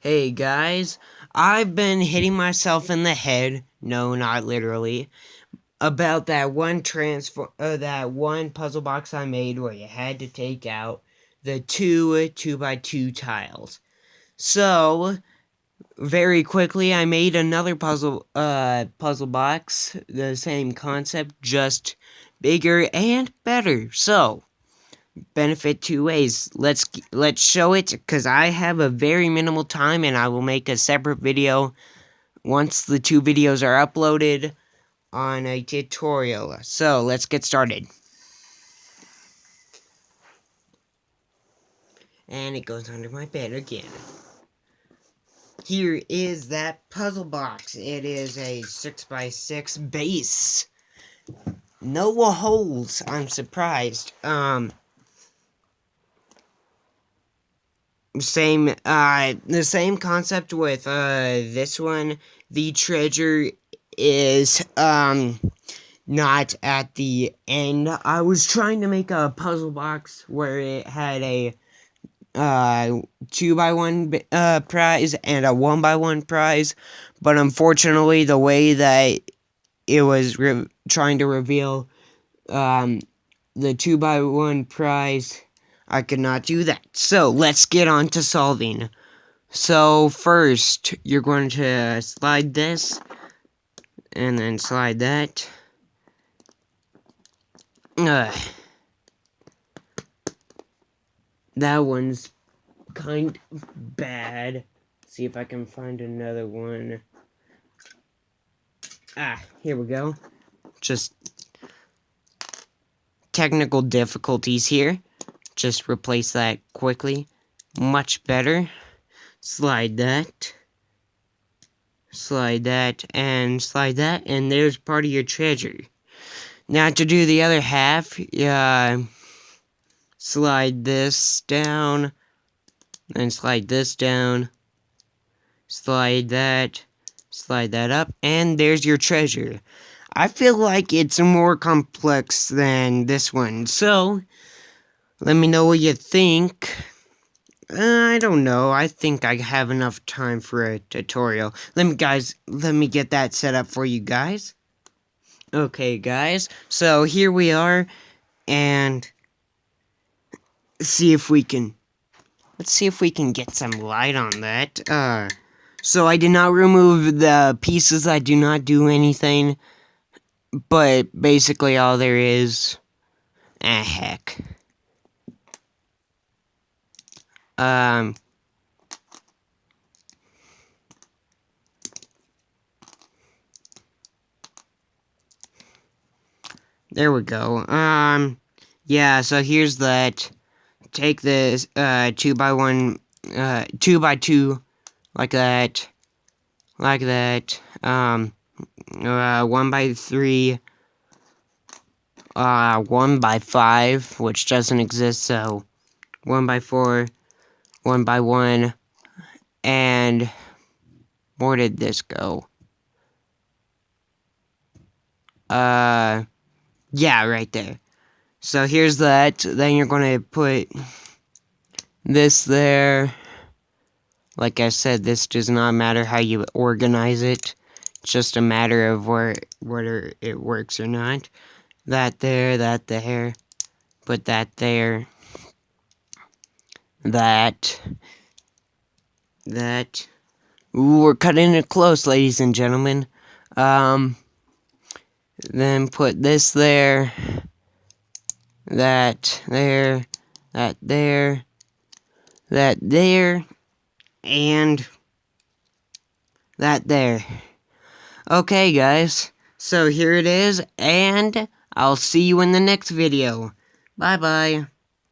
Hey guys, I've been hitting myself in the head, no, not literally, about that one puzzle box I made where you had to take out the two 2x2 tiles. So, very quickly I made another puzzle box, the same concept, just bigger and better. So, benefit two ways. Let's show it, because I have a very minimal time and I will make a separate video once the two videos are uploaded on a tutorial. So let's get started. And it goes under my bed again. Here is that puzzle box. It is a 6x6 base. No holes. I'm surprised. The same concept with this one. The treasure is not at the end. I was trying to make a puzzle box where it had a 2x1 prize and a 1x1 prize, but unfortunately the way that it was trying to reveal the 2x1 prize, I could not do that. So let's get on to solving. So first, you're going to slide this, and then slide that. That one's kind of bad. See if I can find another one. Here we go. Just technical difficulties here. Just replace that quickly. Much better. Slide that. Slide that, and slide that, and there's part of your treasure. Now to do the other half, slide this down, then slide this down, slide that up, and there's your treasure. I feel like it's more complex than this one, so let me know what you think. I don't know. I think I have enough time for a tutorial. Let me get that set up for you guys. Okay, guys. So here we are, and let's see if we can get some light on that. So I did not remove the pieces that do not do anything, but basically all there is, heck. There we go. Yeah, so here's that. Take this, 2x1, 2x2, like that, 1x3, 1x5, which doesn't exist, so 1x4, 1x1, and where did this go? Yeah, right there. So here's that. Then you're gonna put this there. Like I said, this does not matter how you organize it. It's just a matter of whether it works or not. That there, that there. Put that there. That. Ooh, we're cutting it close, ladies and gentlemen. Then put this there. That there. That there. That there. And that there. Okay, guys. So here it is, and I'll see you in the next video. Bye-bye.